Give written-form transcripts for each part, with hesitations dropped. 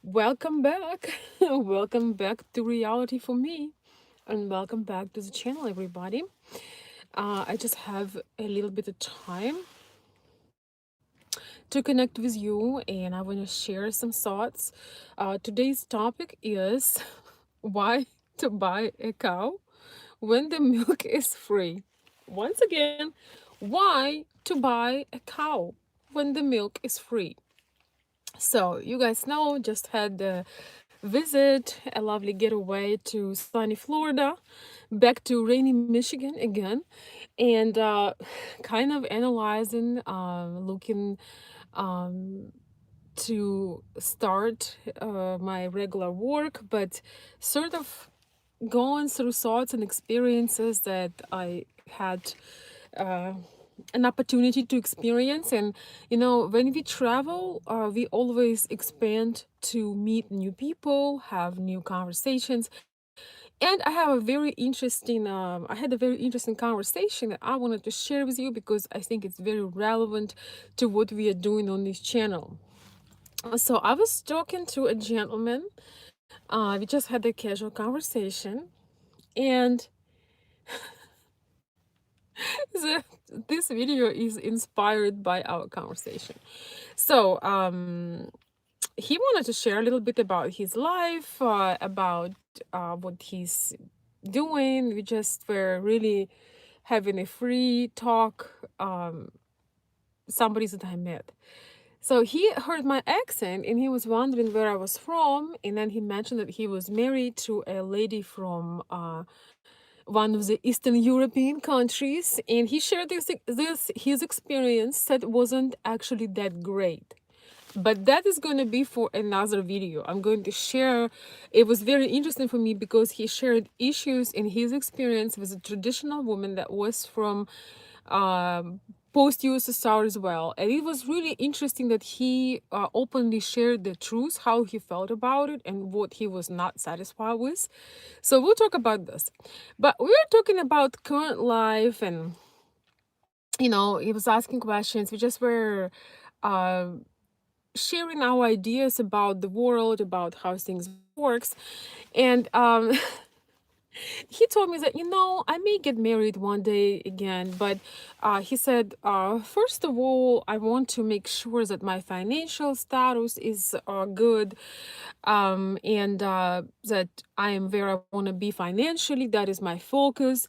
Welcome back. Welcome back to reality for me. And welcome back to the channel, everybody. I just have a little bit of time to connect with you, and I want to share some thoughts. Today's topic is why to buy a cow when the milk is free. Once again, why to buy a cow when the milk is free? So, you guys know, just had a visit, a lovely getaway to sunny Florida, back to rainy Michigan again, and kind of analyzing, looking to start my regular work, but sort of going through thoughts and experiences that I had uh, an opportunity to experience. And when we travel, we always expand to meet new people, have new conversations. And I had a very interesting conversation that I wanted to share with you because I think it's very relevant to what we are doing on this channel. So I was talking to a gentleman. We just had a casual conversation, and the, this video is inspired by our conversation. So he wanted to share a little bit about his life, about what he's doing. We just were really having a free talk. Somebody that I met. So he heard my accent and he was wondering where I was from. And then he mentioned that he was married to a lady from one of the Eastern European countries. And he shared this his experience that wasn't actually that great. But that is going to be for another video. I'm going to share. It was very interesting for me because he shared issues in his experience with a traditional woman that was from post USSR as well. And it was really interesting that he openly shared the truth, how he felt about it, and what he was not satisfied with. So we'll talk about this. But we're talking about current life, and he was asking questions. We just were uh, sharing our ideas about the world, about how things works. And he told me that I may get married one day again, but he said, first of all, I want to make sure that my financial status is good, and that I am where I want to be financially. That is my focus.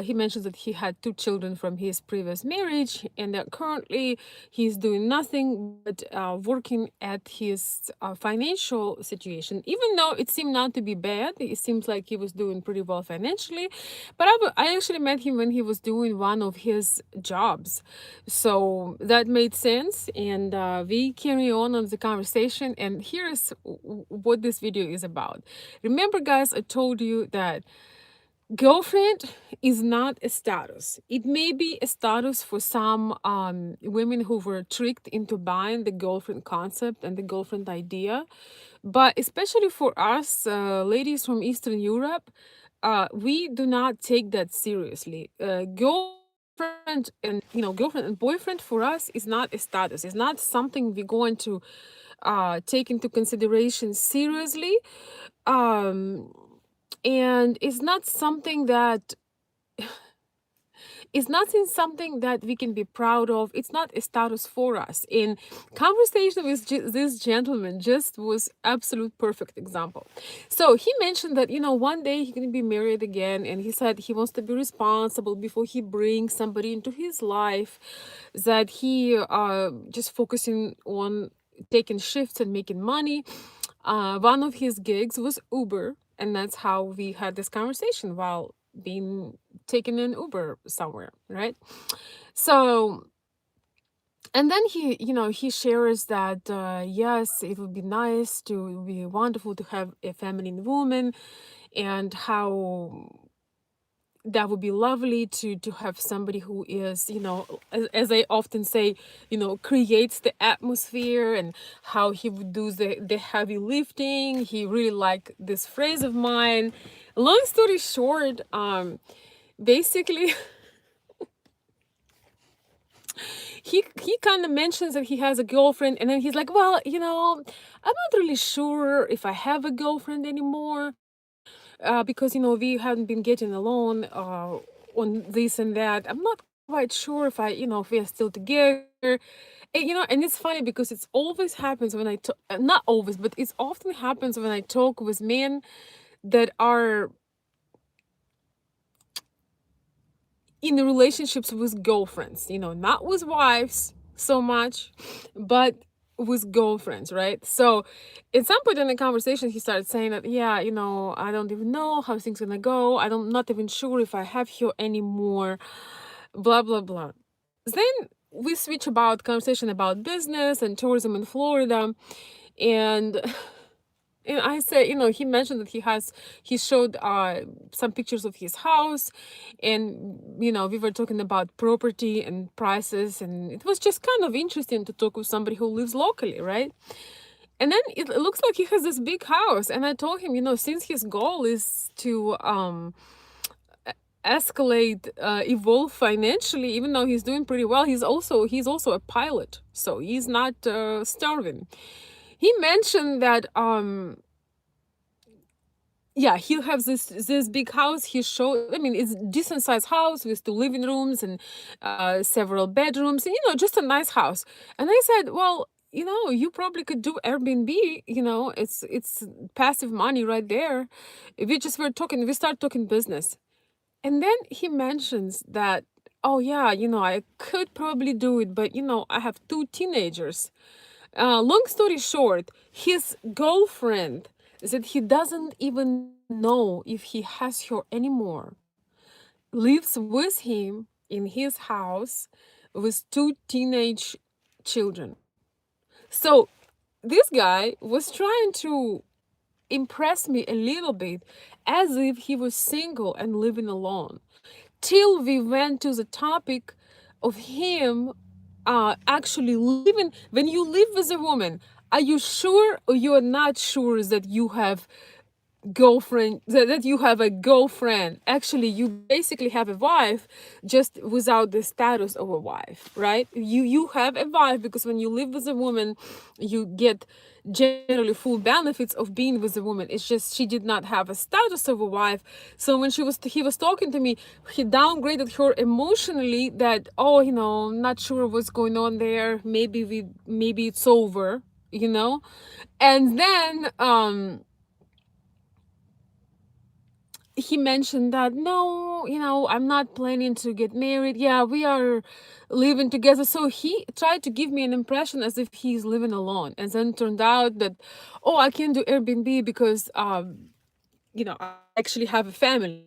He mentioned that he had two children from his previous marriage, and that currently he's doing nothing but working at his financial situation. Even though it seemed not to be bad, it seems like he was doing pretty well financially. But I actually met him when he was doing one of his jobs, so that made sense. And we carry on the conversation. And here's what this video is about. Remember, guys, I told you that girlfriend is not a status. It may be a status for some women who were tricked into buying the girlfriend concept and the girlfriend idea, but especially for us ladies from Eastern Europe, we do not take that seriously. Girlfriend and boyfriend for us is not a status. It's not something we're going to take into consideration seriously. um and it's not something that we can be proud of. It's not a status for us. In conversation with this gentleman, just was absolute perfect example. So he mentioned that one day he's going to be married again, and he said he wants to be responsible before he brings somebody into his life, that he just focusing on taking shifts and making money. One of his gigs was Uber, and that's how we had this conversation while being taken in Uber somewhere, right? So, and then he shares that yes, it would be nice to, it would be wonderful to have a feminine woman, and how that would be lovely to have somebody who is, as I often say, creates the atmosphere, and how he would do the heavy lifting. He really liked this phrase of mine. Long story short, basically he kind of mentions that he has a girlfriend, and then he's like, well, I'm not really sure if I have a girlfriend anymore, because we haven't been getting along on this and that. I'm not quite sure if if we are still together. And it's funny because it's always happens when I talk, not always, but it's often happens when I talk with men that are in relationships with girlfriends, not with wives so much, but with girlfriends, right? So at some point in the conversation, he started saying that, yeah, I don't even know how things gonna go. I'm not even sure if I have her anymore, blah, blah, blah. Then we switch about conversation about business and tourism in Florida. And and I said, he mentioned that he showed some pictures of his house, and we were talking about property and prices, and it was just kind of interesting to talk with somebody who lives locally, right? And then it looks like he has this big house, and I told him, since his goal is to escalate, evolve financially, even though he's doing pretty well, he's also a pilot, so he's not starving. He mentioned that yeah, he has this big house. He showed, I mean, it's decent sized house with two living rooms and several bedrooms, and just a nice house. And I said, well, you probably could do Airbnb. It's passive money right there. If we start talking business, and then he mentions that, oh yeah, I could probably do it, but I have two teenagers. Long story short, his girlfriend that he doesn't even know if he has her anymore lives with him in his house with two teenage children. So this guy was trying to impress me a little bit as if he was single and living alone, till we went to the topic of him actually living. When you live with a woman, are you sure or you are not sure that you have that you have a girlfriend? Actually, you basically have a wife, just without the status of a wife, right? You have a wife because when you live with a woman, you get generally full benefits of being with a woman. It's just she did not have a status of a wife. So when he was talking to me, he downgraded her emotionally, that, oh, not sure what's going on there, maybe it's over, and then he mentioned that, no, I'm not planning to get married. Yeah, we are living together. So he tried to give me an impression as if he's living alone. And then turned out that, oh, I can't do Airbnb because, I actually have a family.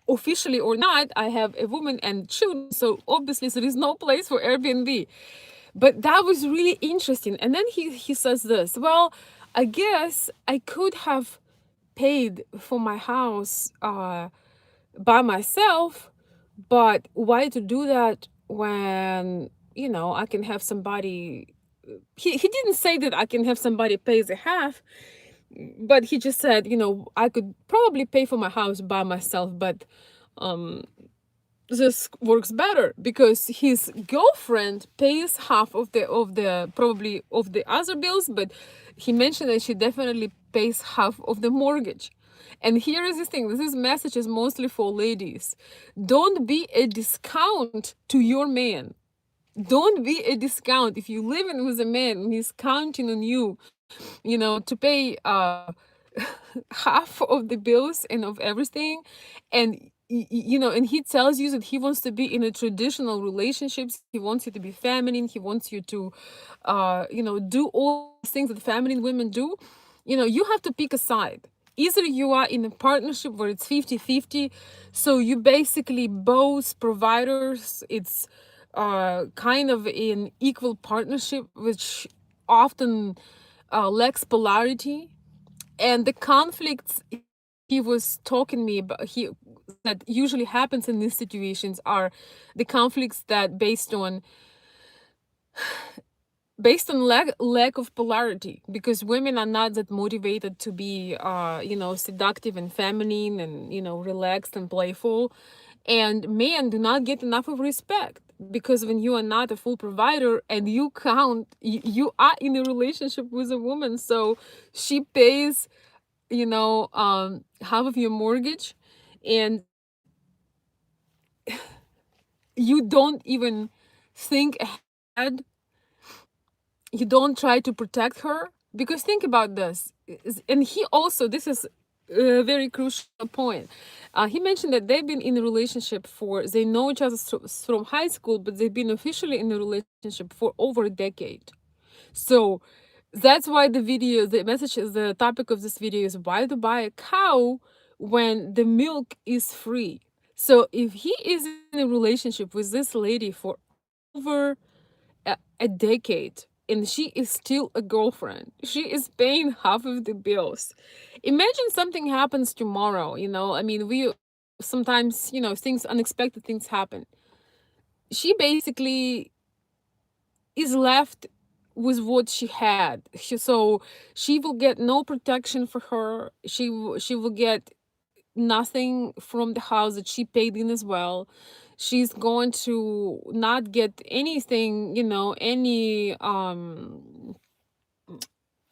Officially or not, I have a woman and children. So obviously there is no place for Airbnb. But that was really interesting. And then he says this, well, I guess I could have paid for my house by myself, but why to do that when I can have somebody. He didn't say that I can have somebody pay the half, but he just said, I could probably pay for my house by myself, but this works better because his girlfriend pays half of the probably of the other bills, but he mentioned that she definitely pays half of the mortgage. And here is the thing, this message is mostly for ladies. Don't be a discount to your man. Don't be a discount. If you live in with a man and he's counting on you, to pay half of the bills and of everything, and and he tells you that he wants to be in a traditional relationships, he wants you to be feminine, he wants you to do all these things that feminine women do. You have to pick a side. Either you are in a partnership where it's 50-50, so you basically both providers, it's kind of an equal partnership, which often lacks polarity. And the conflicts he was talking me about, that usually happens in these situations, are the conflicts that based on lack of polarity, because women are not that motivated to be seductive and feminine and relaxed and playful, and men do not get enough of respect. because when you are not a full provider and you count, you are in a relationship with a woman, so she pays, half of your mortgage, and you don't even think ahead. You don't try to protect her, because think about this. And he also, this is a very crucial point. He mentioned that they've been in a relationship for, they know each other from high school, but they've been officially in a relationship for over a decade. So that's why the message is, the topic of this video is, why to buy a cow when the milk is free. So if he is in a relationship with this lady for over a decade, and she is still a girlfriend, she is paying half of the bills. Imagine something happens tomorrow, I mean, we sometimes, things, unexpected things happen. She basically is left with what she had. So she will get no protection for her. She will get nothing from the house that she paid in as well. She's going to not get anything, any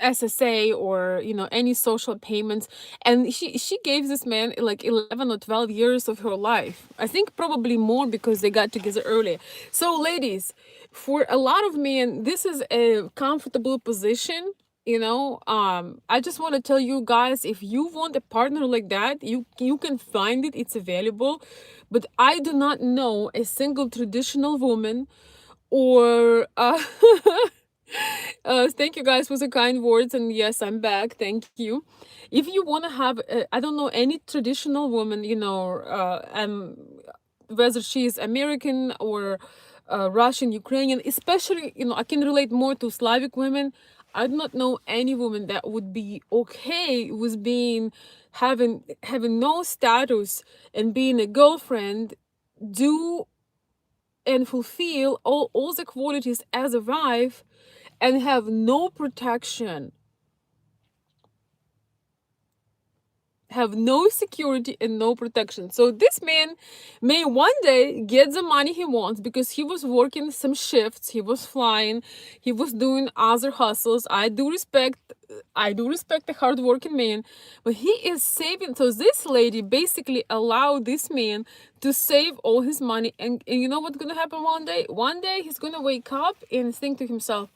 SSA, or any social payments. And she gave this man like 11 or 12 years of her life. I think probably more, because they got together early. So ladies, for a lot of men, this is a comfortable position. I just want to tell you guys, if you want a partner like that, you can find it, it's available. But I do not know a single traditional woman, or thank you guys for the kind words, and yes, I'm back. Thank you. If you want to have, I don't know any traditional woman, whether she is American or Russian, Ukrainian, especially, I can relate more to Slavic women. I do not know any woman that would be okay with being, having no status and being a girlfriend, do and fulfill all the qualities as a wife, and have no protection, have no security and no protection. So this man may one day get the money he wants, because he was working some shifts, he was flying, he was doing other hustles. I do respect the hardworking man, but he is saving. So this lady basically allowed this man to save all his money, and you know what's gonna happen one day? One day he's gonna wake up and think to himself,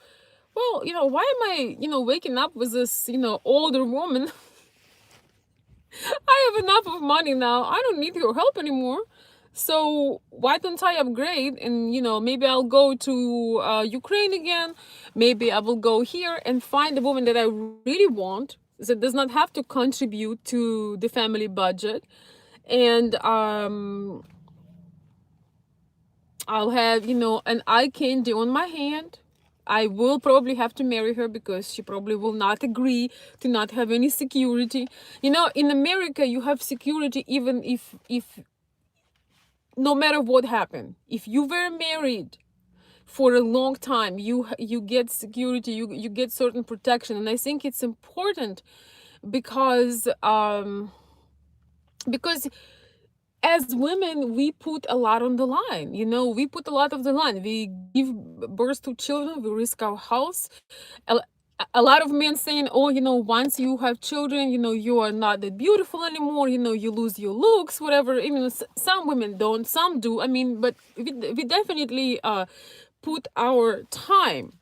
well, why am I, waking up with this, older woman? I have enough of money now. I don't need your help anymore. So why don't I upgrade, and maybe I'll go to Ukraine again. Maybe I will go here and find a woman that I really want, that does not have to contribute to the family budget, and I'll have, an eye candy on my hand. I will probably have to marry her, because she probably will not agree to not have any security. In America, you have security even if no matter what happened. If you were married for a long time, you get security, you get certain protection. And I think it's important, because as women, we put a lot on the line. We put a lot of the line. We give birth to children, we risk our house. a, a lot of men saying, oh, once you have children, you are not that beautiful anymore, you lose your looks, whatever. Even some women don't, some do. I mean, but we definitely put our time,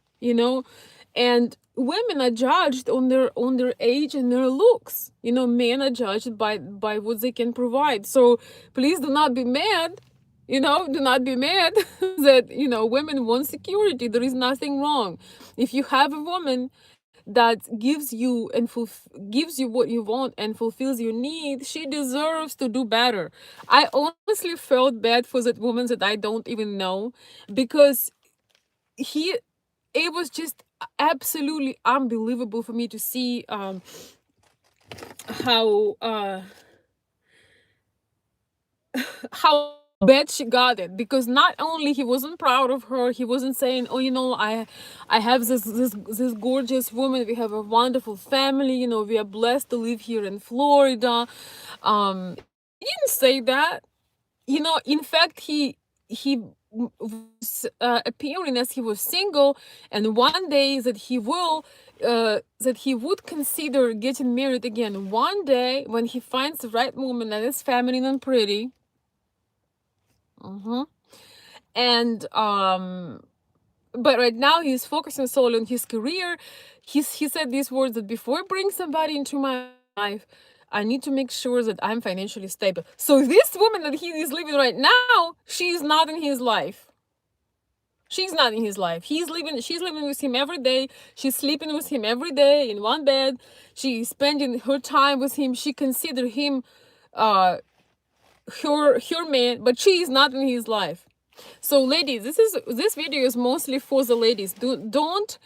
and women are judged on their age and their looks. Men are judged by what they can provide. So please do not be mad, do not be mad that women want security. There is nothing wrong if you have a woman that gives you what you want and fulfills your need. She deserves to do better. I honestly felt bad for that woman that I don't even know, because he it was just absolutely unbelievable for me to see how how bad she got it. Because not only he wasn't proud of her, he wasn't saying, oh, I have this gorgeous woman, we have a wonderful family, we are blessed to live here in Florida. He didn't say that. In fact, he was appearing as he was single, and one day that he would consider getting married again one day when he finds the right woman that is feminine and pretty. And but right now he's focusing solely on his career. He said these words, that before I bring somebody into my life, I need to make sure that I'm financially stable. So this woman that he is living right now, she's not in his life. She's not in his life. She's living with him every day. She's sleeping with him every day in one bed. She's spending her time with him. She consider him uh her man, but she is not in his life. So ladies, this video is mostly for the ladies. Don't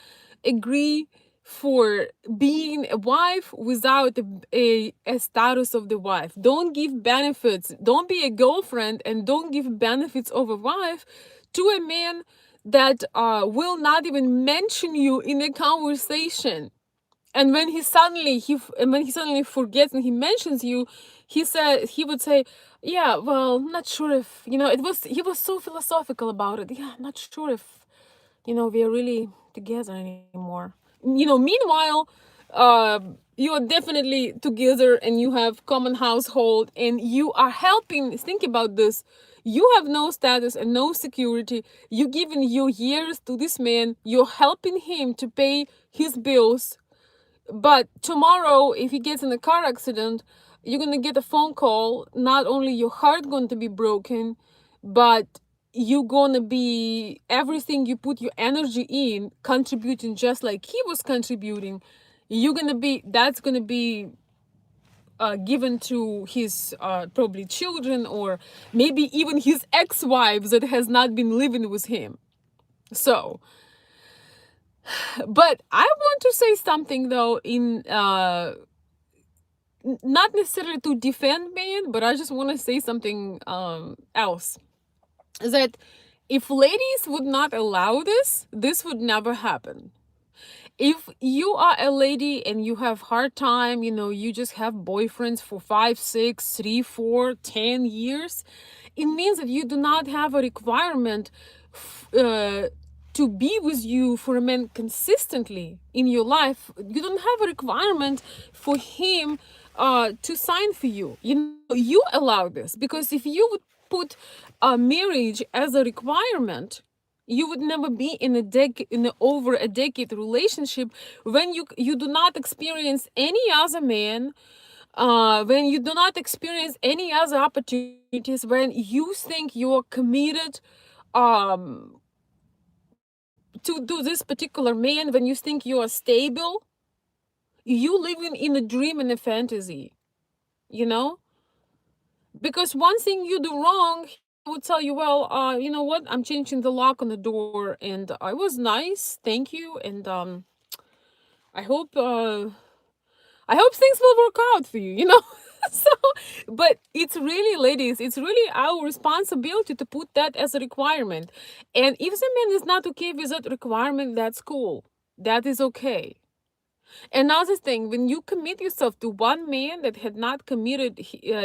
agree for being a wife without a status of the wife. Don't give benefits. Don't be a girlfriend and don't give benefits of a wife to a man that will not even mention you in a conversation. And when he suddenly forgets and he mentions you, he would say, yeah, well, not sure if, he was so philosophical about it. Yeah, not sure if, we're really together anymore. Meanwhile, you are definitely together and you have common household and you are helping. Think about this. You have no status and no security. You giving your years to this man. You're helping him to pay his bills, but tomorrow, if he gets in a car accident, you're gonna get a phone call. Not only your heart going to be broken, but you're gonna be everything you put your energy in, contributing just like he was contributing. That's gonna be given to his probably children, or maybe even his ex-wives that has not been living with him. So, but I want to say something though, in not necessarily to defend men, but I just want to say something else. Is that if ladies would not allow this would never happen. If you are a lady and you have hard time, you just have boyfriends for 5, 6, 3, 4, 10 years, it means that you do not have a requirement to be with you for a man consistently in your life. You don't have a requirement for him to sign for you. You allow this, because if you would put a marriage as a requirement, you would never be in over a decade relationship when you do not experience any other man, when you do not experience any other opportunities, when you think you're committed um to this particular man, when you think you are stable, you living in a dream and a fantasy, you know because one thing you do wrong, he would tell you, well, you know what, I'm changing the lock on the door, and I was nice, thank you, and i hope uh I hope things will work out for you. So, but it's really, ladies, it's really our responsibility to put that as a requirement. And if the man is not okay with that requirement, that's cool. That is okay. Another thing, when you commit yourself to one man that had not committed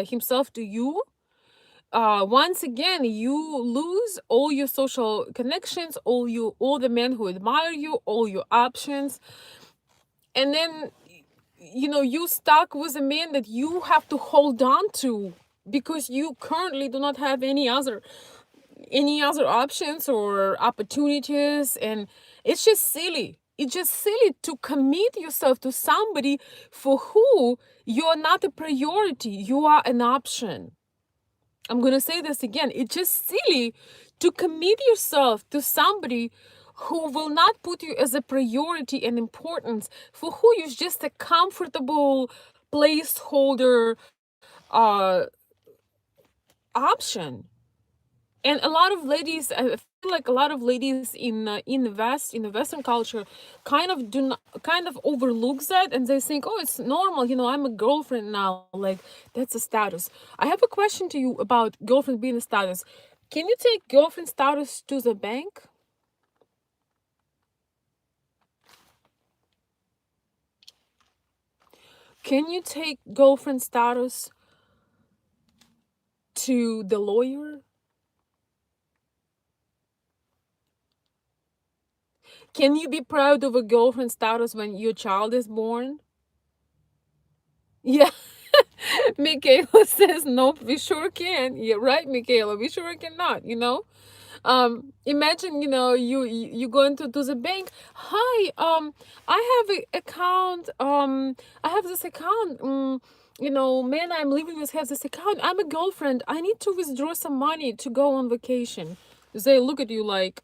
himself to you, once again you lose all your social connections, all the men who admire you, all your options, and then you stuck with a man that you have to hold on to because you currently do not have any other options or opportunities, and it's just silly. It's just silly to commit yourself to somebody for who you are not a priority, you are an option. I'm going to say this again. It's just silly to commit yourself to somebody who will not put you as a priority and importance, for who you're just a comfortable placeholder uh, option. And a lot of ladies, I feel like a lot of ladies in the Western culture, kind of overlooks that, and they think, oh, it's normal. I'm a girlfriend now. Like, that's a status. I have a question to you about girlfriend being a status. Can you take girlfriend status to the bank? Can you take girlfriend status to the lawyer? Can you be proud of a girlfriend status when your child is born? Yeah. Michaela says, nope, we sure can. You're right, Michaela. We sure cannot, you know? Imagine, you know, you go into to the bank. Hi, I have a account. I have this account. You know, man, I'm living with has this account. I'm a girlfriend. I need to withdraw some money to go on vacation. They look at you like,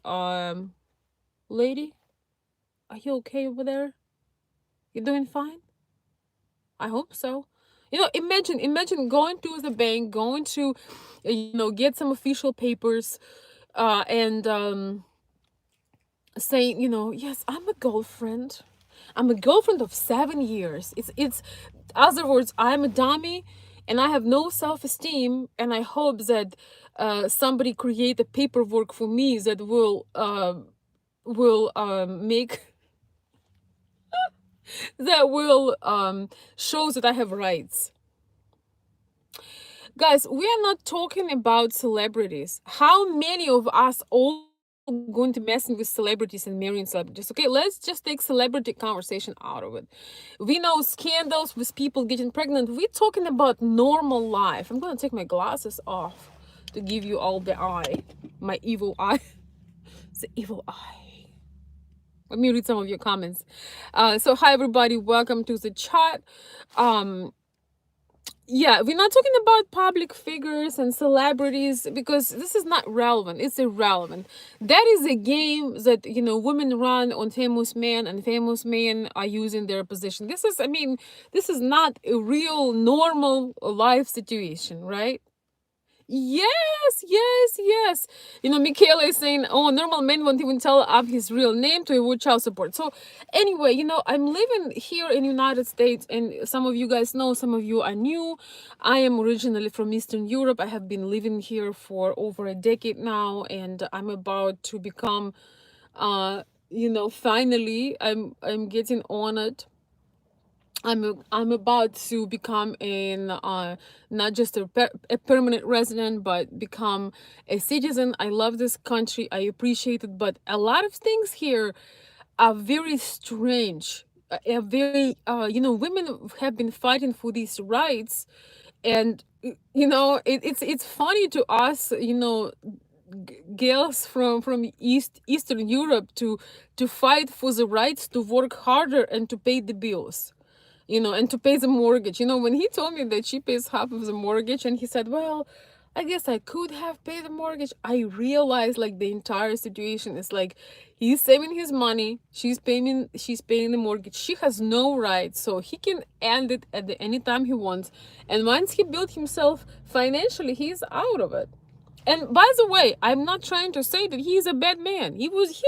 lady, are you okay over there? You doing fine? I hope so. You know, imagine going to the bank, going to, you know, get some official papers, and saying, you know, yes, I'm a girlfriend. I'm a girlfriend of 7 years. It's other words, I'm a dummy and I have no self-esteem, and I hope that somebody create a paperwork for me that will make that will shows that I have rights. Guys, we are not talking about celebrities. How many of us all going to messing with celebrities and marrying celebrities? Okay, let's just take celebrity conversation out of it. We know scandals with people getting pregnant. We're talking about normal life. I'm gonna take my glasses off to give you all the eye, my evil eye. The evil eye. Let me read some of your comments. So hi everybody, welcome to the chat. Yeah, we're not talking about public figures and celebrities because this is not relevant. It's irrelevant. That is a game that, you know, women run on famous men, and famous men are using their position. This is, I mean, this is not a real normal life situation, right? Yes, yes, yes. You know, Michaela is saying, oh, normal men won't even tell up his real name to avoid child support. So anyway, you know, I'm living here in United States, and some of you guys know, some of you are new. I am originally from Eastern Europe. I have been living here for over a decade now, and I'm about to become, you know, finally, I'm getting honored. I'm about to become an not just a permanent resident, but become a citizen. I love this country. I appreciate it, but a lot of things here are very strange. Are very you know, women have been fighting for these rights, and you know, it's funny to us, you know, girls from Eastern Europe to fight for the rights to work harder and to pay the bills, you know, and to pay the mortgage. You know, when he told me that she pays half of the mortgage, and he said, well, I guess I could have paid the mortgage, I realized like the entire situation is like he's saving his money, she's paying the mortgage, she has no rights, so he can end it at any time he wants. And once he built himself financially, he's out of it. And by the way, I'm not trying to say that he's a bad man. He was,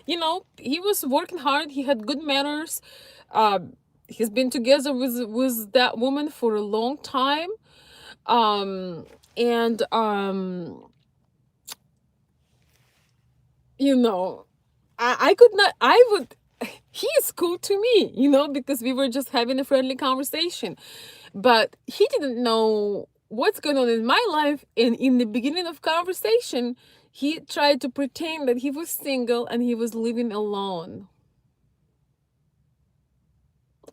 you know, he was working hard, he had good manners. He's been together with that woman for a long time. um and you know, I could not, I would, he is cool to me, you know, because we were just having a friendly conversation, but he didn't know what's going on in my life. And in the beginning of conversation, he tried to pretend that he was single and he was living alone.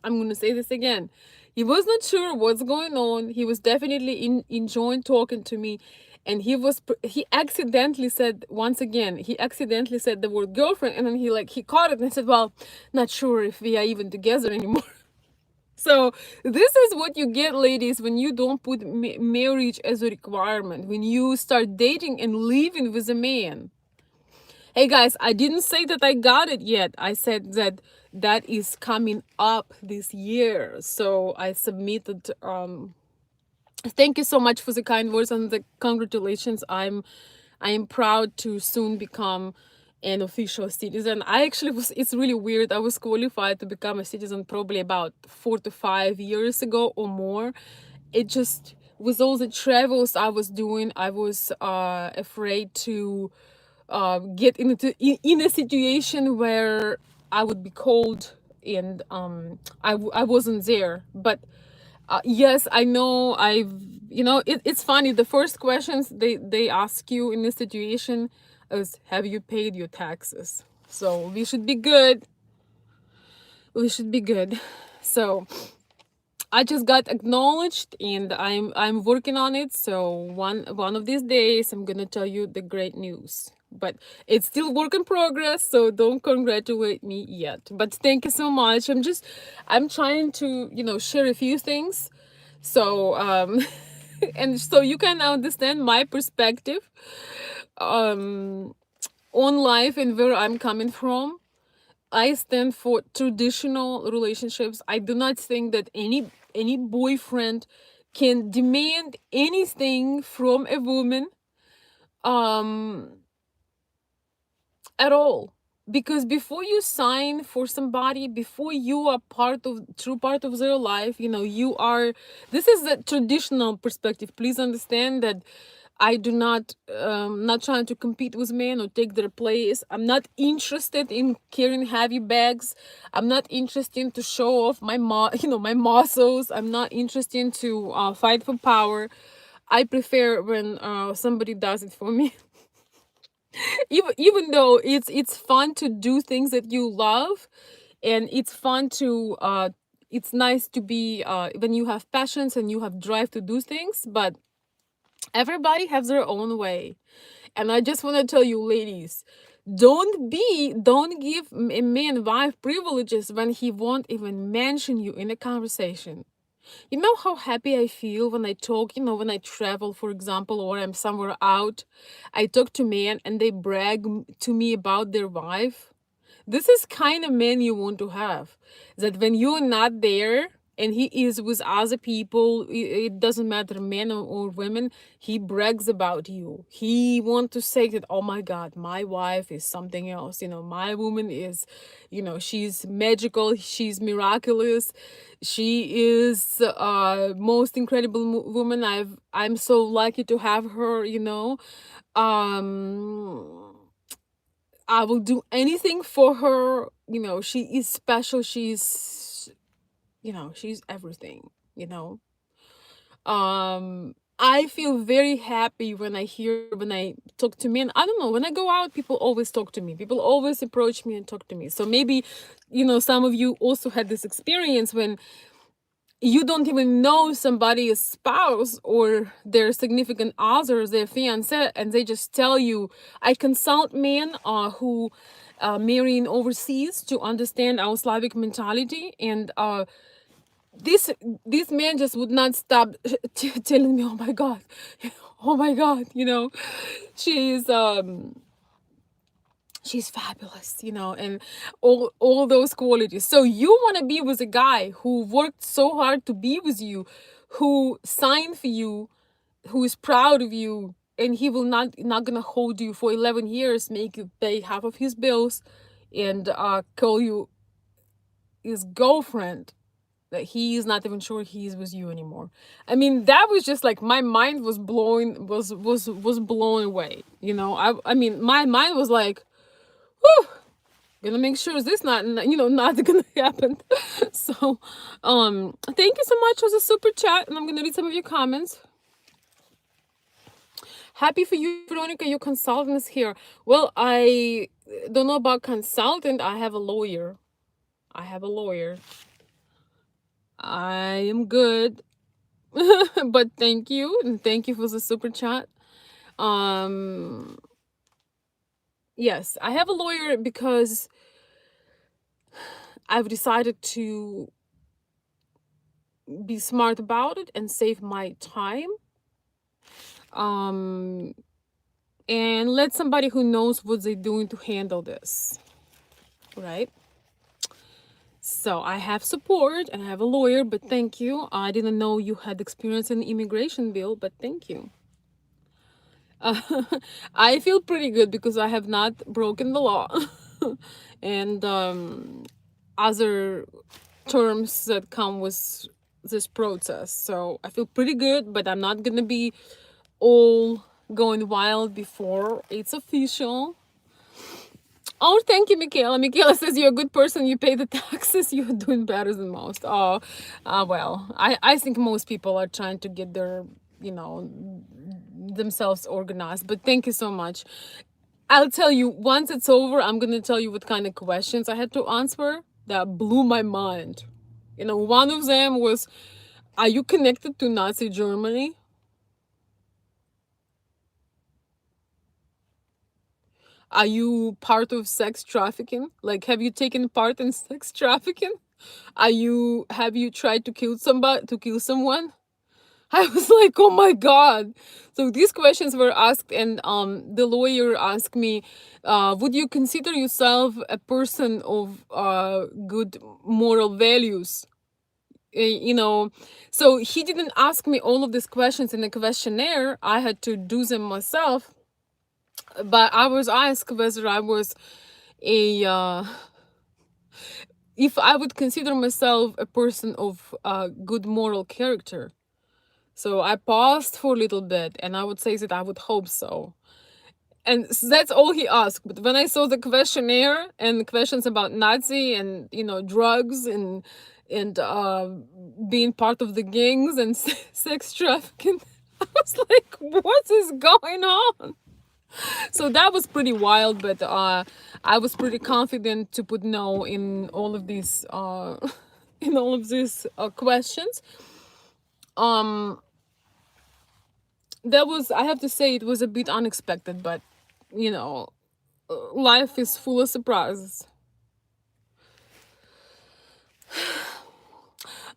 I'm going to say this again. He was not sure what's going on. He was definitely enjoying talking to me. And he accidentally said, once again, he accidentally said the word girlfriend. And then he caught it and said, well, not sure if we are even together anymore. So this is what you get, ladies, when you don't put marriage as a requirement, when you start dating and living with a man. Hey guys, I didn't say that I got it yet. I said that that is coming up this year. So I submitted. Thank you so much for the kind words and the congratulations. I am proud to soon become an official citizen. I actually was, it's really weird. I was qualified to become a citizen probably about 4 to 5 years ago or more. It just, with all the travels I was doing, I was afraid to get in a situation where I would be cold, and I wasn't there. But yes, I know, you know, it's funny, the first questions they ask you in this situation is, have you paid your taxes? So we should be good. We should be good. So I just got acknowledged, and I'm working on it. So one of these days I'm gonna tell you the great news. But it's still work in progress, so don't congratulate me yet. But thank you so much. I'm trying to, share a few things. So and so you can understand my perspective um on life and where I'm coming from. I stand for traditional relationships. I do not think that any boyfriend can demand anything from a woman um at all. Because before you sign for somebody, before you are true part of their life, you are, this is the traditional perspective. Please understand that I do not trying to compete with men or take their place. I'm not interested in carrying heavy bags. I'm not interested to show off my muscles. I'm not interested to fight for power. I prefer when somebody does it for me. Even though it's fun to do things that you love, and it's fun to it's nice to be when you have passions and you have drive to do things, but everybody has their own way. And I just want to tell you, ladies, don't give a man wife privileges when he won't even mention you in a conversation. You know how happy I feel when I talk, when I travel, for example, or I'm somewhere out. I talk to men and they brag to me about their wife. This is kind of man you want to have. That when you're not there and he is with other people, it doesn't matter, men or women, he brags about you. He want to say that, oh my God, my wife is something else. My woman is, she's magical, she's miraculous. She is most incredible woman. I'm so lucky to have her. Um I will do anything for her. She is special. She's everything, you know. I feel very happy when I talk to men. I don't know, when I go out, people always talk to me. People always approach me and talk to me. So maybe, some of you also had this experience when you don't even know somebody's spouse or their significant others, their fiance, and they just tell you. I consult men who marrying overseas to understand our Slavic mentality, and this this man just would not stop telling me, oh my God, oh my God, she's she's fabulous, and all those qualities. So you want to be with a guy who worked so hard to be with you, who signed for you, who is proud of you, and he will not gonna hold you for 11 years, make you pay half of his bills, and call you his girlfriend, that he is not even sure he is with you anymore. I mean, that was just like, my mind was blown away. I mean, my mind was like, whew, gonna make sure this not gonna happen. So thank you so much for the super chat, and I'm gonna read some of your comments. Happy for you, Veronica, your consultant is here. Well, I don't know about consultant. I have a lawyer. I am good. But thank you, and thank you for the super chat. um yes, I have a lawyer because I've decided to be smart about it and save my time, um and let somebody who knows what they're doing to handle this, right? So I have support and I have a lawyer, but thank you. I didn't know you had experience in the immigration bill, but thank you. uh, I feel pretty good because I have not broken the law. And other terms that come with this process. So I feel pretty good, but I'm not gonna be all going wild before it's official. Oh, thank you, Michaela. Michaela says you're a good person. You pay the taxes. You're doing better than most. Oh, well, I think most people are trying to get their, themselves organized. But thank you so much. I'll tell you, once it's over, I'm gonna tell you what kind of questions I had to answer that blew my mind. You know, one of them was, are you connected to Nazi Germany? Are you part of sex trafficking? Like, have you taken part in sex trafficking? Have you tried to kill somebody, to kill someone? I was like, oh my God. So these questions were asked, and the lawyer asked me, would you consider yourself a person of good moral values? You know, so he didn't ask me all of these questions in the questionnaire. I had to do them myself. But I was asked whether I was a, if I would consider myself a person of good moral character. So I paused for a little bit and I would say that I would hope so. And that's all he asked. But when I saw the questionnaire and the questions about Nazi and, you know, drugs and being part of the gangs and sex trafficking, I was like, what is going on? So that was pretty wild, but I was pretty confident to put no in all of these in all of these questions. Um, that was, I have to say, it was a bit unexpected, but you know, life is full of surprises.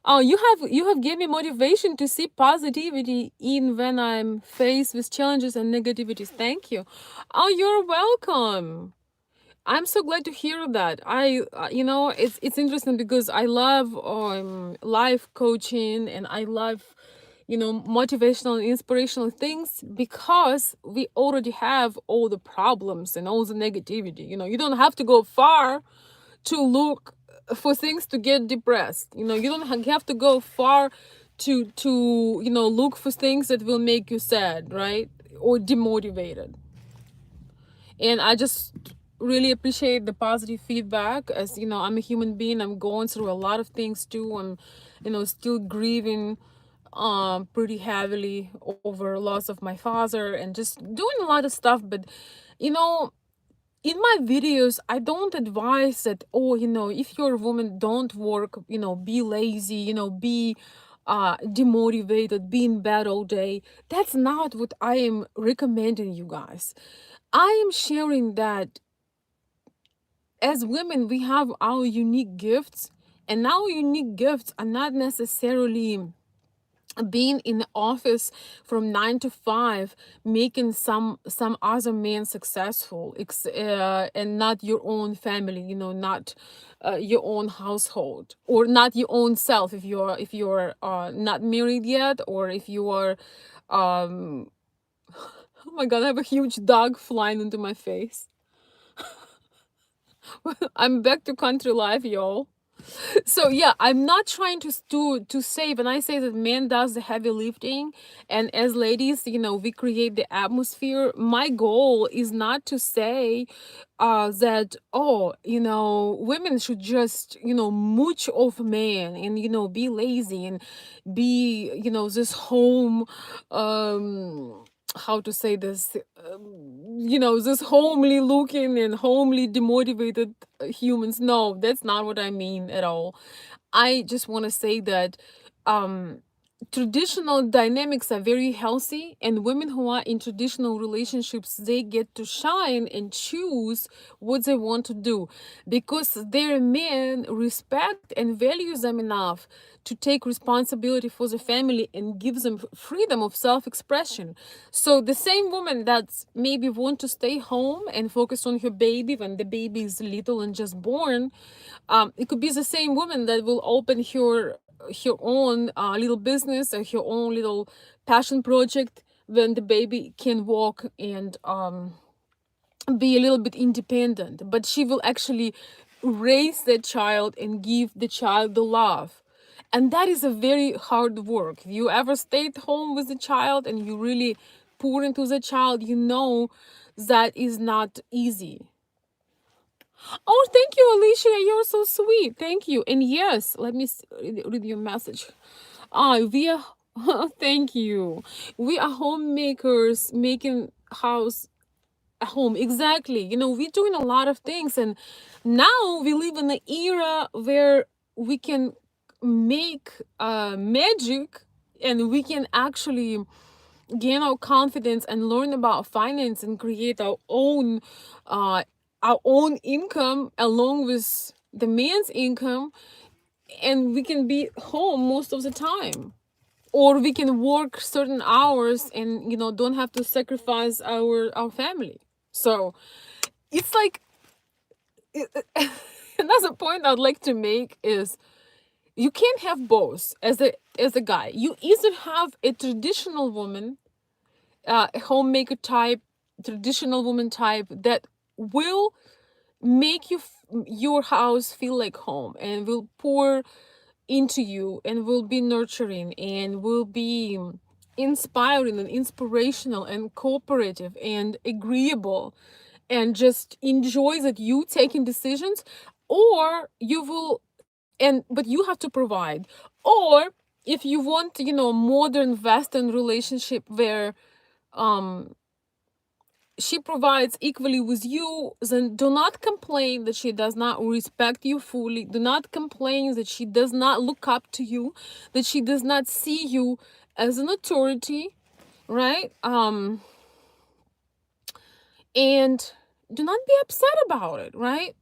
Oh, you have given me motivation to see positivity even when I'm faced with challenges and negativities. Thank you. Oh, you're welcome. I'm so glad to hear that. You know, it's interesting because I love life coaching, and I love, you know, motivational and inspirational things because we already have all the problems and all the negativity. You know, you don't have to go far to look for things to get depressed. You know, you don't have to go far to you know, look for things that will make you sad, right? Or demotivated. And I just really appreciate the positive feedback. As you know, I'm a human being, I'm going through a lot of things too. I'm, you know, still grieving pretty heavily over loss of my father and just doing a lot of stuff. But you know, in my videos I don't advise that, oh, you know, if you're a woman, don't work, you know, be lazy, you know, be demotivated, be in bed all day. That's not what I am recommending you guys. I am sharing that as women we have our unique gifts, and our unique gifts are not necessarily being in the office from 9 to 5, making some other man successful, and not your own family, you know, not your own household, or not your own self, if you're not married yet, or if you are um oh my God, I have a huge dog flying into my face. I'm back to country life, y'all. So yeah, I'm not trying to say, when I say that man does the heavy lifting, and as ladies, you know, we create the atmosphere. My goal is not to say that, oh, you know, women should just, you know, mooch off man and, you know, be lazy and be, you know, this home how to say this, you know, this homely looking and homely demotivated humans. No, that's not what I mean at all. I just want to say that um traditional dynamics are very healthy, and women who are in traditional relationships, they get to shine and choose what they want to do because their men respect and values them enough to take responsibility for the family and gives them freedom of self-expression. So the same woman that maybe want to stay home and focus on her baby when the baby is little and just born, it could be the same woman that will open her own little business or her own little passion project when the baby can walk and be a little bit independent, but she will actually raise the child and give the child the love. And that is a very hard work. If you ever stayed home with the child and you really pour into the child, you know that is not easy. Oh, thank you, Alicia. You're so sweet. Thank you. And yes, let me read your message. We are, thank you. We are homemakers making house. home, exactly. We're doing a lot of things, and now we live in an era where we can make magic, and we can actually gain our confidence and learn about finance and create uh our own income along with the man's income, and we can be home most of the time, or we can work certain hours and don't have to sacrifice our family. So it's like another point I'd like to make is you can't have both. As a guy, you either have a traditional woman, a homemaker type, traditional woman type that will make your house feel like home and will pour into you and will be nurturing and will be inspiring and inspirational and cooperative and agreeable and just enjoy that you taking decisions, or you will, and but you have to provide. Or if you want, modern western relationship where um she provides equally with you, then do not complain that she does not respect you fully. Do not complain that she does not look up to you, that she does not see you as an authority, right? And do not be upset about it, right?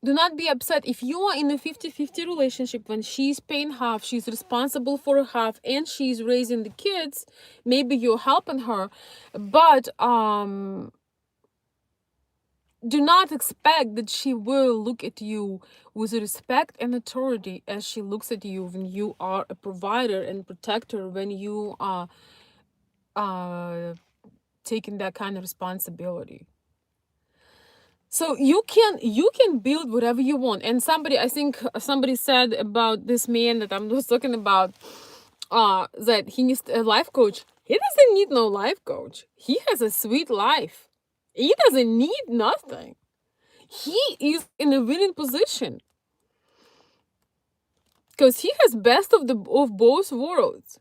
Do not be upset if you are in a 50-50 relationship. When she's paying half, she's responsible for half, and she's raising the kids. Maybe you're helping her, but do not expect that she will look at you with respect and authority as she looks at you when you are a provider and protector, when you are uh, taking that kind of responsibility. So you can build whatever you want. And I think somebody said about this man that I'm just talking about, that he needs a life coach. He doesn't need no life coach. He has a sweet life. He doesn't need nothing. He is in a winning position because he has best of both worlds.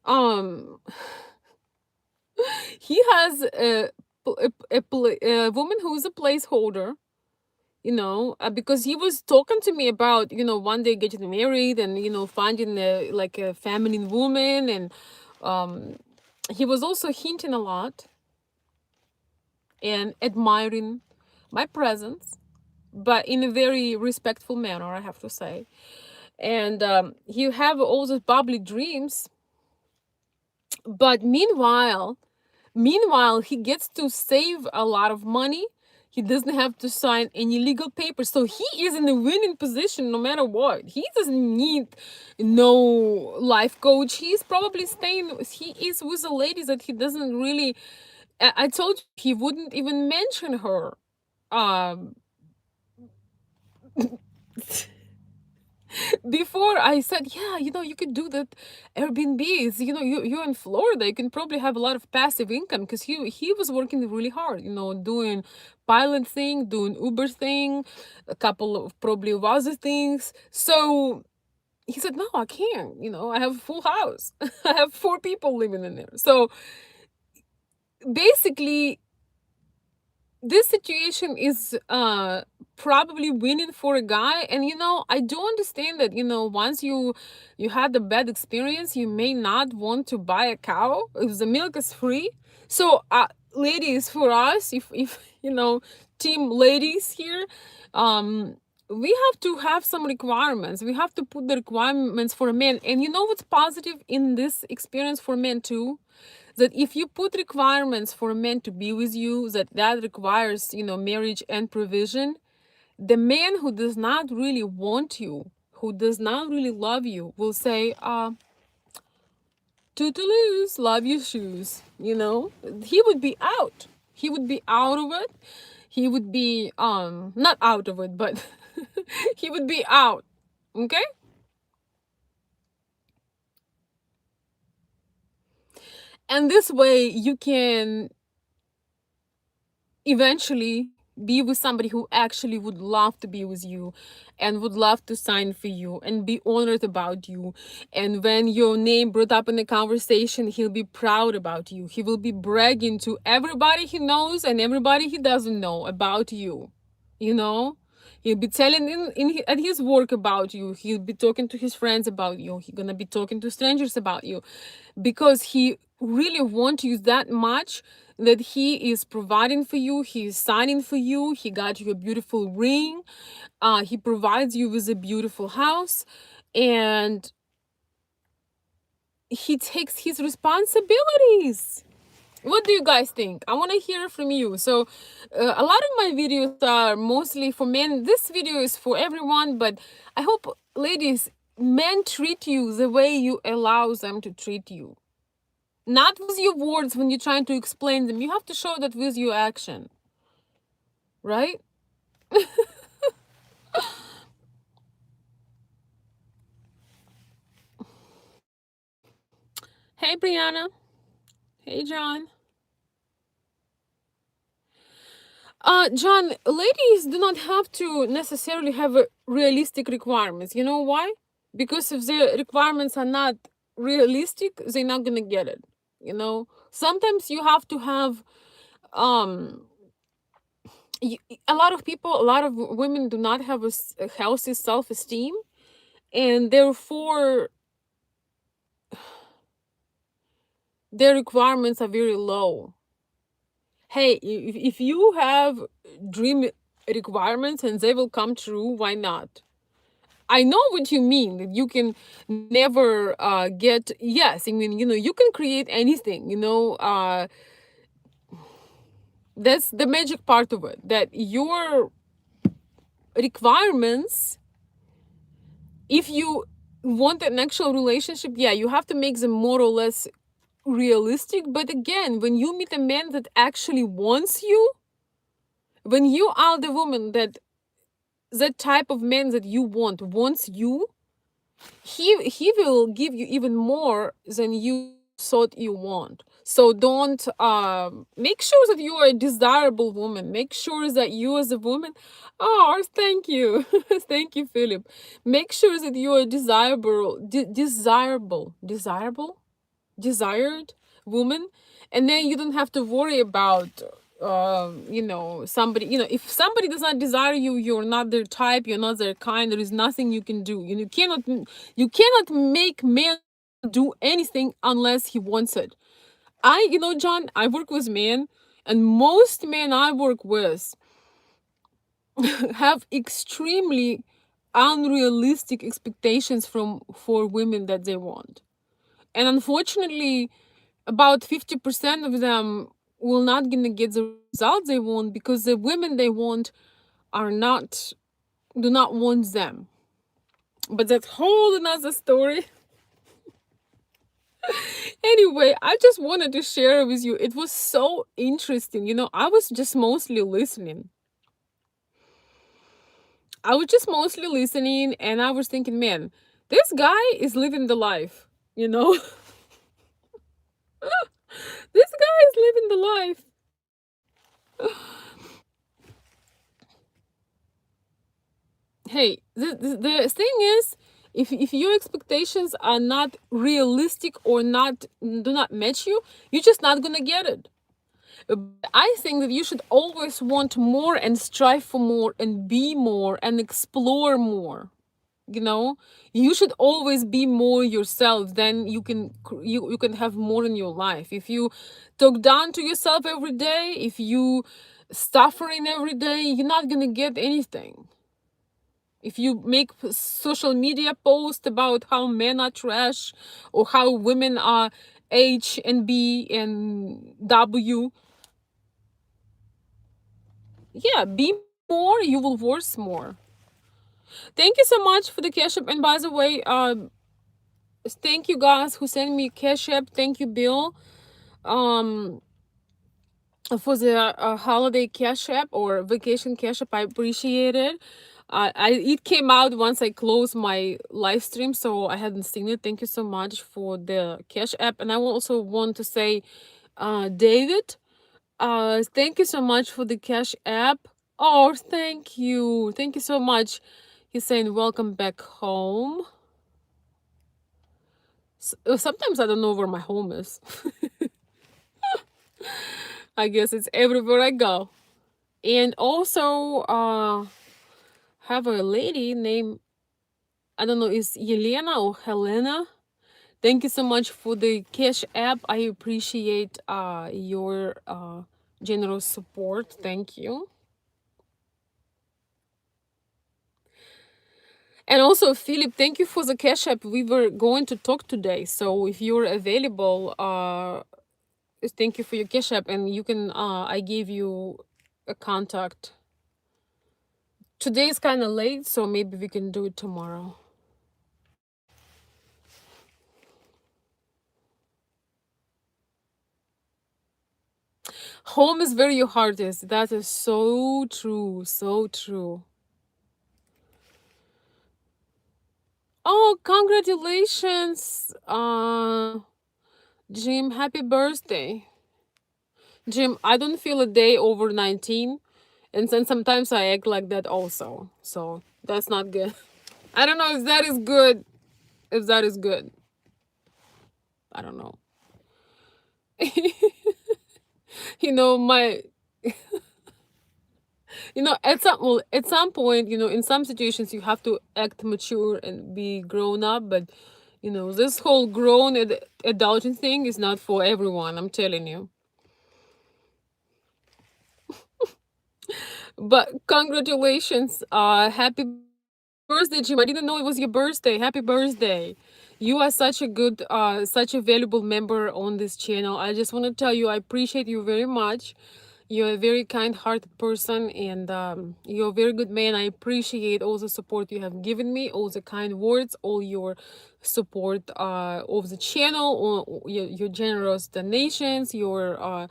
Um, he has a woman who is a placeholder. Because he was talking to me about one day getting married and finding a feminine woman, and um, he was also hinting a lot and admiring my presence, but in a very respectful manner, I have to say. And you have all those bubbly dreams, but meanwhile he gets to save a lot of money. He doesn't have to sign any legal papers, so he is in a winning position no matter what. He doesn't need no life coach. He's probably staying, he is with a lady that he doesn't really, I told you he wouldn't even mention her. um Before I said, yeah, you could do that Airbnbs. You're in Florida. You can probably have a lot of passive income, because he was working really hard, doing pilot thing, doing Uber thing, a couple of probably of other things. So he said, no, I can't. I have a full house. I have 4 people living in there. So basically, this situation is probably winning for a guy. And I do understand that once you had a bad experience, you may not want to buy a cow if the milk is free. So ladies, for us, if team ladies here, we have to have some requirements. We have to put the requirements for men. And what's positive in this experience for men too, that if you put requirements for a man to be with you, that requires marriage and provision, the man who does not really want you, who does not really love you, will say, tootaloos, love your shoes. He would be out. He would be out of it. He would be not out of it, but he would be out. Okay. And this way you can eventually Be with somebody who actually would love to be with you and would love to sign for you and be honored about you. And when your name brought up in the conversation, he'll be proud about you. He will be bragging to everybody he knows and everybody he doesn't know about you. You know? He'll be telling at his work about you. He'll be talking to his friends about you. He's gonna be talking to strangers about you, because he really wants you that much that he is providing for you. He is signing for you. He got you a beautiful ring. He provides you with a beautiful house, and he takes his responsibilities. What do you guys think? I want to hear from you. So a lot of my videos are mostly for men. This video is for everyone, but I hope, ladies, men treat you the way you allow them to treat you, not with your words when you're trying to explain them. You have to show that with your action, right? Hey, Brianna. Hey, John. John, ladies do not have to necessarily have a realistic requirements. You know why? Because if their requirements are not realistic, they're not gonna get it. You know, sometimes you have to have um. A lot of people, a lot of women do not have a healthy self-esteem, and therefore their requirements are very low. Hey, if you have dream requirements and they will come true, why not? I know what you mean, that you can never get, yes, I mean, you know, you can create anything, you know, that's the magic part of it, that your requirements, if you want an actual relationship, yeah, you have to make them more or less realistic. But again, when you meet a man that actually wants you, when you are the woman that type of man that you wants you, he will give you even more than you thought you want. So don't make sure that you are a desirable woman. Make sure that you as a woman, oh, thank you. Thank you, Philip. Make sure that you are desirable, desired woman, and then you don't have to worry about you know, somebody, you know, if somebody does not desire you, you're not their type, you're not their kind, there is nothing you can do. You cannot make man do anything unless he wants it. You know, John, I work with men, and most men I work with have extremely unrealistic expectations for women that they want. And unfortunately, about 50% of them will not gonna get the results they want, because the women they want are not do not want them. But that's whole another story. Anyway, I just wanted to share with you. It was so interesting. You know, I was just mostly listening. And I was thinking, man, this guy is living the life, you know? This guy is living the life. Hey, the thing is, if your expectations are not realistic or not do not match you, you're just not gonna get it. I think that you should always want more and strive for more and be more and explore more. You know, you should always be more yourself. Then you can have more in your life. If you talk down to yourself every day, if you suffering every day, you're not gonna get anything. If you make social media posts about how men are trash or how women are H and B and W, yeah, be more, you will worse more. Thank you so much for the cash app. And by the way, thank you guys who sent me cash app. Thank you, Bill, um, for the holiday cash app or vacation cash app. I appreciate it. It came out once I closed my live stream, so I hadn't seen it. Thank you so much for the cash app. And I also want to say, David, thank you so much for the cash app. Oh, thank you. Thank you so much. He's saying, welcome back home. Sometimes I don't know where my home is. I guess it's everywhere I go. And also, have a lady named, I don't know, is Yelena or Helena. Thank you so much for the Cash App. I appreciate your generous support. Thank you. And also, Philip, thank you for the Cash App. We were going to talk today. So if you're available, thank you for your Cash App. And you can, I gave you a contact. Today is kind of late, so maybe we can do it tomorrow. Home is where your heart is. That is so true. So true. Oh, congratulations, Jim. Happy birthday. Jim, I don't feel a day over 19. And then sometimes I act like that also. So that's not good. I don't know if that is good. If that is good. I don't know. You know, my at some point, in some situations you have to act mature and be grown up, but this whole grown adulting thing is not for everyone, I'm telling you. But congratulations, happy birthday, Jim. I didn't know it was your birthday. Happy birthday. You are such a valuable member on this channel. I just want to tell you I appreciate you very much. You're a very kind-hearted person, and you're a very good man. I appreciate all the support you have given me, all the kind words, all your support of the channel, or your generous donations, your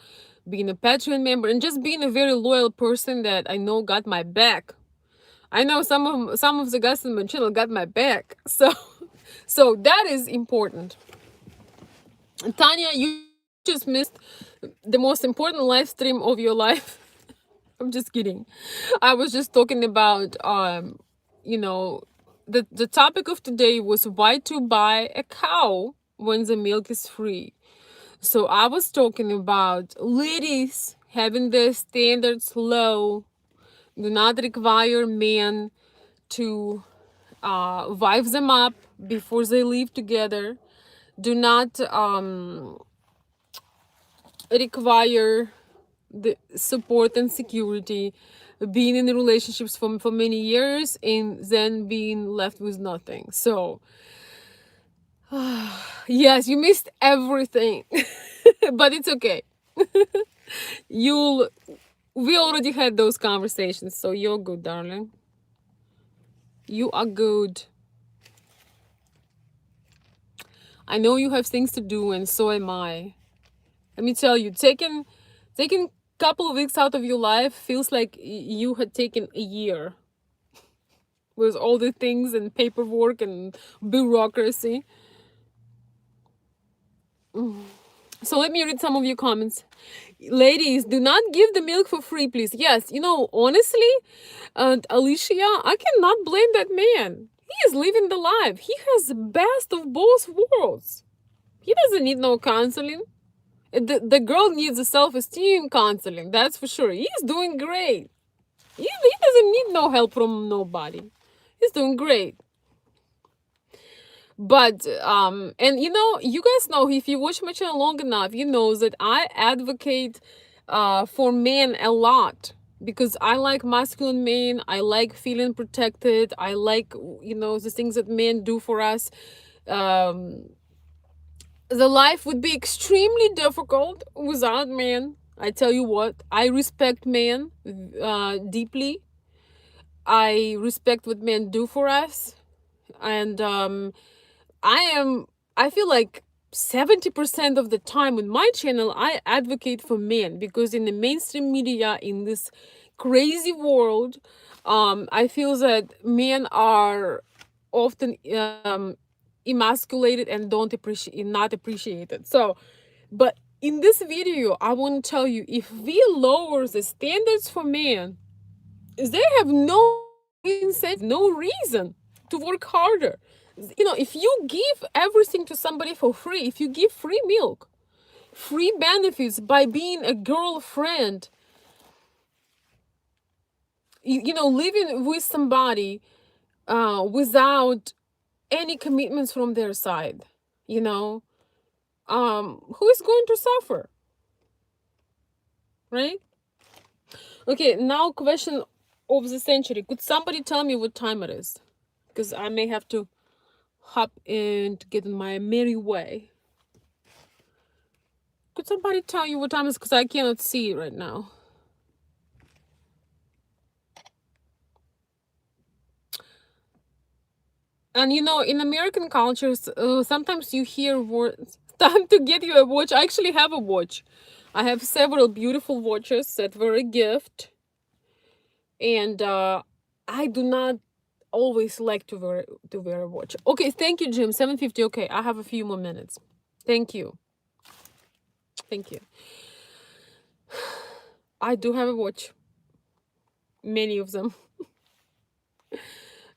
being a Patreon member, and just being a very loyal person that I know got my back. I know some of the guys on my channel got my back, so that is important. Tanya, you just missed the most important live stream of your life. I'm just kidding. I was just talking about you know, the topic of today was why to buy a cow when the milk is free. So I was talking about ladies having their standards low, do not require men to wife them up before they live together, do not require the support and security, being in relationships for many years and then being left with nothing. So yes, you missed everything. But it's okay. you'll We already had those conversations, so you're good, darling. You are good. I know you have things to do, and so am I. Let me tell you, taking couple of weeks out of your life feels like you had taken a year with all the things and paperwork and bureaucracy. So let me read some of your comments. Ladies, do not give the milk for free, please. Yes, honestly, Alicia, I cannot blame that man. He is living the life. He has the best of both worlds. He doesn't need no counseling. The girl needs a self-esteem counseling, that's for sure. He's doing great. He doesn't need no help from nobody. He's doing great. But and you guys know, if you watch my channel long enough, you know that I advocate for men a lot, because I like masculine men. I like feeling protected. I like the things that men do for us. The life would be extremely difficult without men. I tell you what, I respect men deeply. I respect what men do for us, and I feel like 70% of the time on my channel I advocate for men, because in the mainstream media, in this crazy world, I feel that men are often emasculated and not appreciated. So, but in this video I want to tell you, if we lower the standards for men, they have no incentive, no reason to work harder. If you give everything to somebody for free, if you give free milk, free benefits by being a girlfriend, living with somebody without any commitments from their side, you know, who is going to suffer, right? Okay, now question of the century. Could somebody tell me what time it is? Because I may have to hop and get on my merry way. Could somebody tell you what time it is? Because I cannot see it right now. And in American cultures, sometimes you hear words, time to get you a watch. I actually have a watch. I have several beautiful watches that were a gift. And I do not always like to wear a watch. Okay, thank you, Jim. 7:50. Okay, I have a few more minutes. Thank you. Thank you. I do have a watch. Many of them.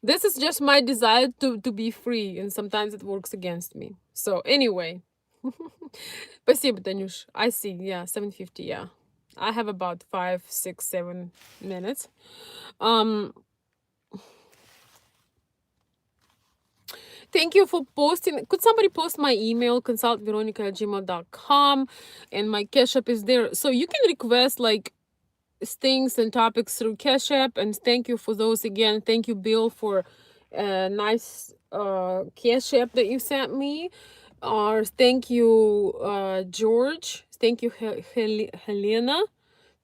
This is just my desire to be free, and sometimes it works against me. So anyway, спасибо, Танюш. I see. Yeah, 7:50. Yeah, I have about 5, 6, 7 minutes. Um, Thank you for posting. Could somebody post my email, consultveronica@gmail.com, and my Cash App is there. So you can request like things and topics through Cash App. And thank you for those again. Thank you, Bill, for a nice Cash App that you sent me. Or thank you, George. Thank you, Helena.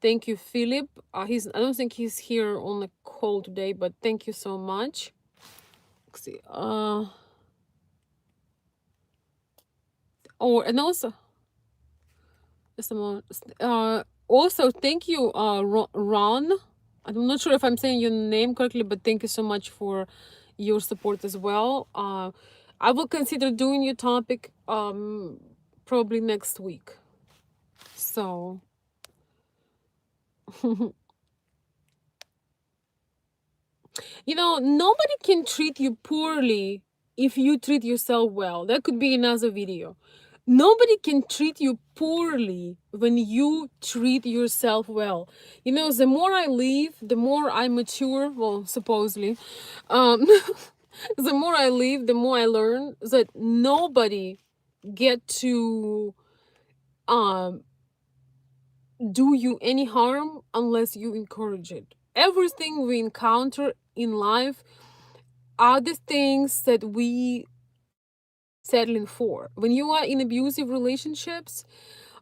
Thank you, Philip. I don't think he's here on the call today, but thank you so much. Let's see. And also, just a moment. Also, thank you, Ron. I'm not sure if I'm saying your name correctly, but thank you so much for your support as well. I will consider doing your topic probably next week. So nobody can treat you poorly if you treat yourself well. That could be another video. Nobody can treat you poorly when you treat yourself well. The more I live, the more I mature. Well, supposedly. The more I live, the more I learn that nobody get to um, do you any harm unless you encourage it. Everything we encounter in life are the things that we settling for. When you are in abusive relationships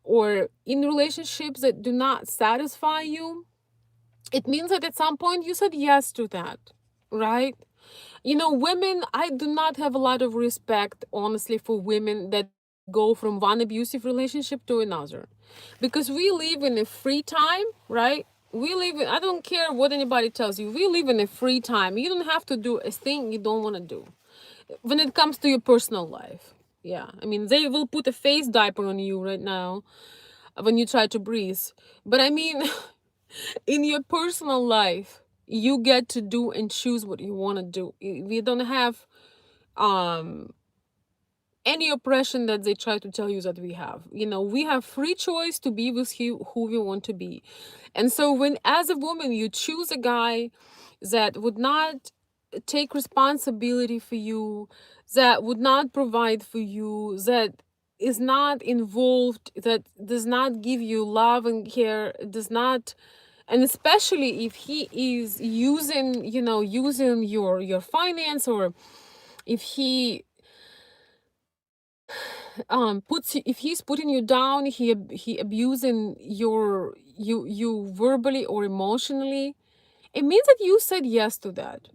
or in relationships that do not satisfy you, it means that at some point you said yes to that, right? Women, I do not have a lot of respect, honestly, for women that go from one abusive relationship to another. Because we live in a free time, right? I don't care what anybody tells you, we live in a free time. You don't have to do a thing you don't want to do when it comes to your personal life. Yeah, I mean, they will put a face diaper on you right now when you try to breathe. But I mean, in your personal life, you get to do and choose what you want to do. We don't have um any oppression that they try to tell you that we have. We have free choice to be with who we want to be. And so when, as a woman, you choose a guy that would not take responsibility for you, that would not provide for you, that is not involved, that does not give you love and care, does not, and especially if he is using your finance, or if he if he's putting you down, he abusing you verbally or emotionally, it means that you said yes to that.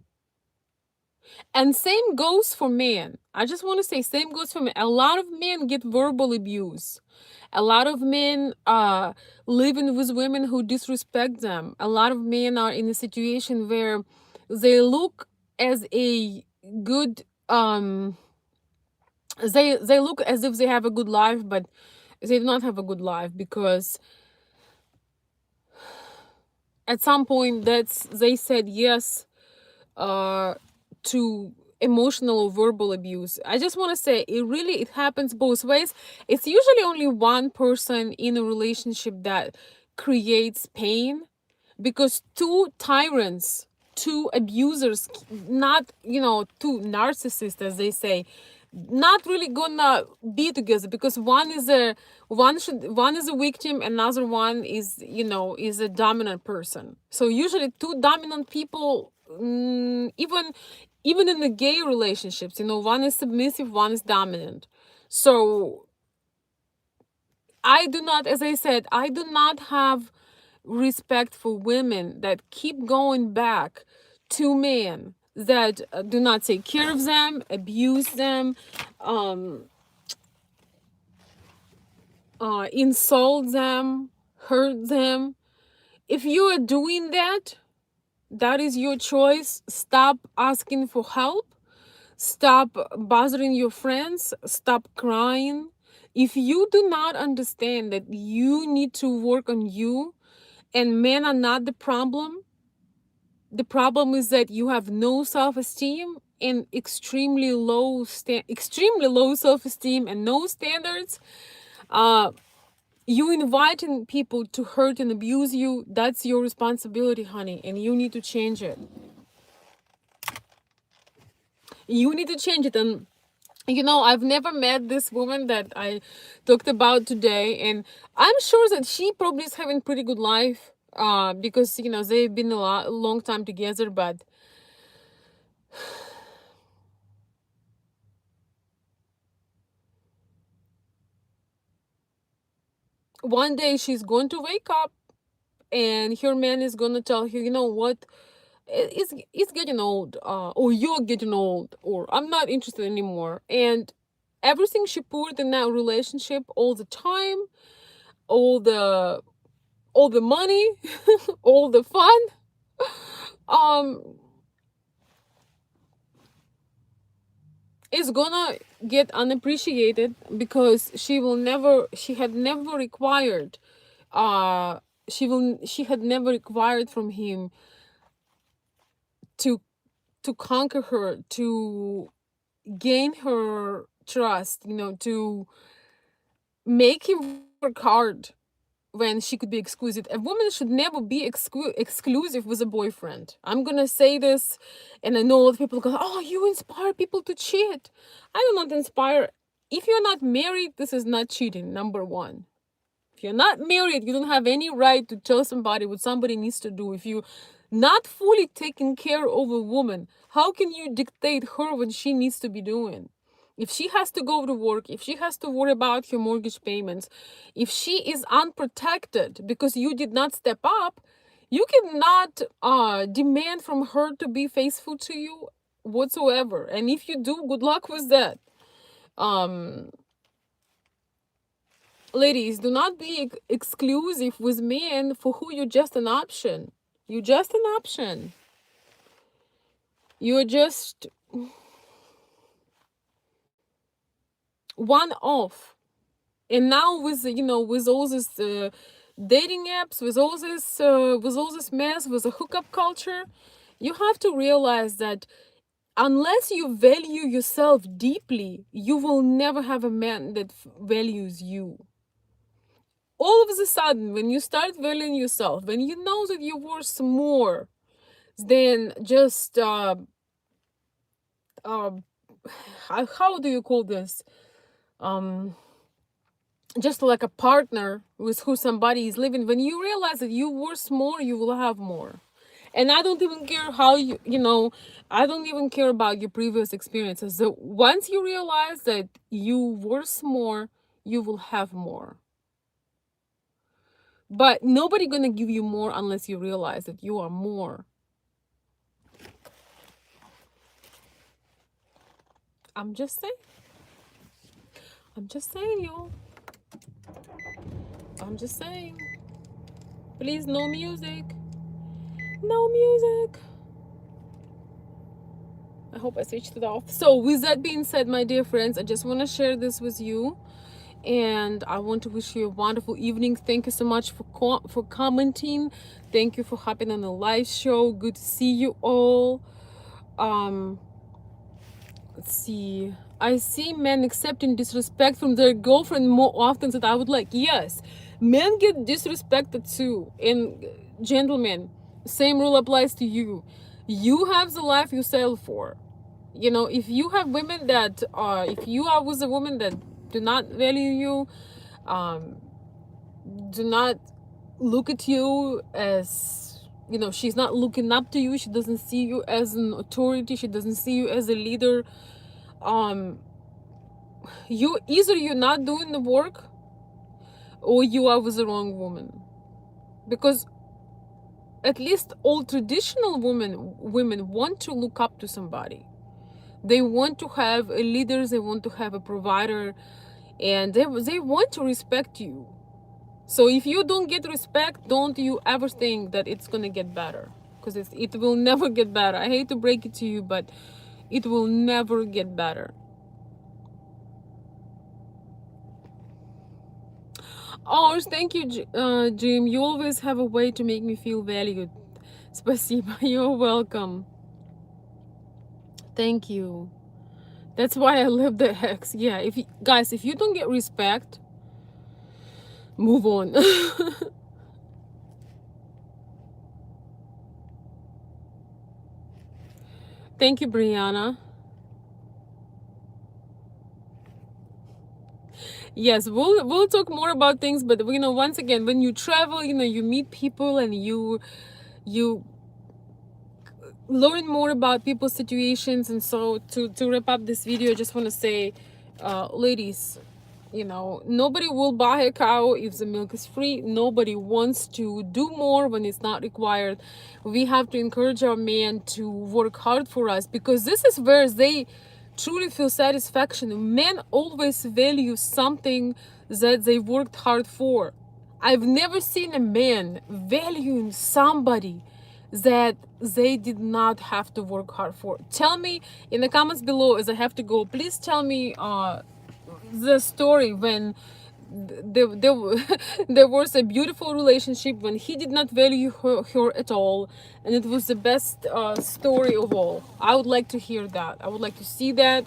And same goes for men. I just want to say, same goes for men. A lot of men get verbal abuse. A lot of men living with women who disrespect them. A lot of men are in a situation where they look as a good they look as if they have a good life, but they do not have a good life, because at some point they said yes to emotional or verbal abuse. I just want to say it happens both ways. It's usually only one person in a relationship that creates pain, because two tyrants, two abusers, not, two narcissists, as they say, not really gonna be together, because one is a victim, another one is, is a dominant person. So usually two dominant people, even in the gay relationships, one is submissive, one is dominant. So I do not, as I said, I do not have respect for women that keep going back to men that do not take care of them, abuse them, um, insult them, hurt them. If you are doing that, that is your choice. Stop asking for help. Stop bothering your friends. Stop crying. If you do not understand that you need to work on you and men are not the problem is that you have no self-esteem and extremely low self-esteem and no standards. You inviting people to hurt and abuse you, that's your responsibility, honey, and you need to change it. You need to change it. And I've never met this woman that I talked about today, and I'm sure that she probably is having pretty good life, because they've been a long time together. But one day she's going to wake up and her man is going to tell her, you know what, it's getting old, or you're getting old, or I'm not interested anymore. And everything she poured in that relationship, all the time, all the money, all the fun, um is gonna get unappreciated, because she had never required, she had never required from him to conquer her, to gain her trust, to make him work hard when she could be exclusive. A woman should never be exclusive with a boyfriend. I'm gonna say this, and I know a lot of people go, "Oh, you inspire people to cheat." I do not inspire. If you're not married, this is not cheating. Number one, if you're not married, you don't have any right to tell somebody what somebody needs to do. If you not fully taking care of a woman, how can you dictate her what she needs to be doing? If she has to go to work, if she has to worry about her mortgage payments, if she is unprotected because you did not step up, you cannot demand from her to be faithful to you whatsoever. And if you do, good luck with that. Um, Ladies, do not be exclusive with men for who you're just an option. You're just an option. You're just one off. And now with with all this dating apps, with all this mess, with the hookup culture, you have to realize that unless you value yourself deeply, you will never have a man that values you. All of a sudden, when you start valuing yourself, when you know that you're worth more than just uh, how do you call this, just like a partner with who somebody is living, when you realize that you're worth more, you will have more. And I don't even care how I don't even care about your previous experiences. So once you realize that you worth more, you will have more. But nobody gonna give you more unless you realize that you are more. I'm just saying. I'm just saying, y'all. I'm just saying. Please, no music. No music. I hope I switched it off. So with that being said, my dear friends, I just want to share this with you. and I want to wish you a wonderful evening. Thank you so much for commenting. Thank you for hopping on the live show. Good to see you all. Let's see. I see men accepting disrespect from their girlfriend more often than I would like. Yes, men get disrespected too. And gentlemen, same rule applies to you. You have the life you settle for. You know, if you have women that if you are with a woman that do not value you, um, do not look at you as, you know, she's not looking up to you, she doesn't see you as an authority, she doesn't see you as a leader, you either you're not doing the work or you are with the wrong woman. Because at least all traditional women want to look up to somebody. They want to have a leader, they want to have a provider, and they want to respect you. So if you don't get respect, don't you ever think that it's gonna get better, because it will never get better. I hate to break it to you, but it will never get better. Oh, thank you, Jim. You always have a way to make me feel valued. Spasiba, you're welcome. Thank you. That's why I love the X. Yeah, guys, if you don't get respect, move on. Thank you, Brianna. Yes, we'll talk more about things, but you know, once again, when you travel, you know, you meet people and you learn more about people's situations. And so to wrap up this video, I just want to say, ladies, you know, nobody will buy a cow if the milk is free. Nobody wants to do more when it's not required. We have to encourage our men to work hard for us, because this is where they truly feel satisfaction. Men always value something that they worked hard for. I've never seen a man valuing somebody that they did not have to work hard for. Tell me in the comments below, as I have to go, please tell me the story when there there was a beautiful relationship when he did not value her at all, and it was the best story of all. I would like to hear that. I would like to see that.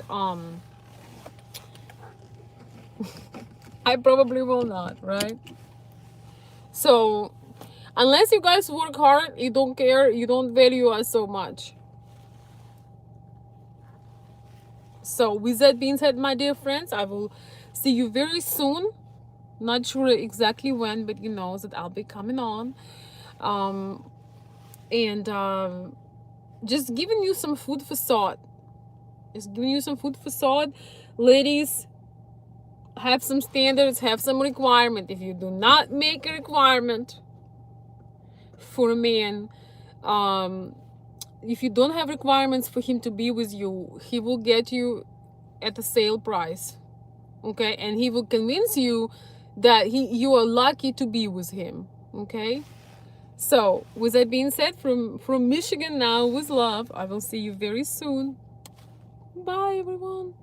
I probably will not, right? So unless you guys work hard, you don't care, you don't value us so much. So with that being said, my dear friends, I will see you very soon. Not sure exactly when, but you know that I'll be coming on. Just giving you some food for thought. Just giving you some food for thought. Ladies, have some standards, have some requirement. If you do not make a requirement for a man, if you don't have requirements for him to be with you, he will get you at the sale price, okay? And he will convince you that you are lucky to be with him, okay? So with that being said, from Michigan now, with love, I will see you very soon. Bye everyone.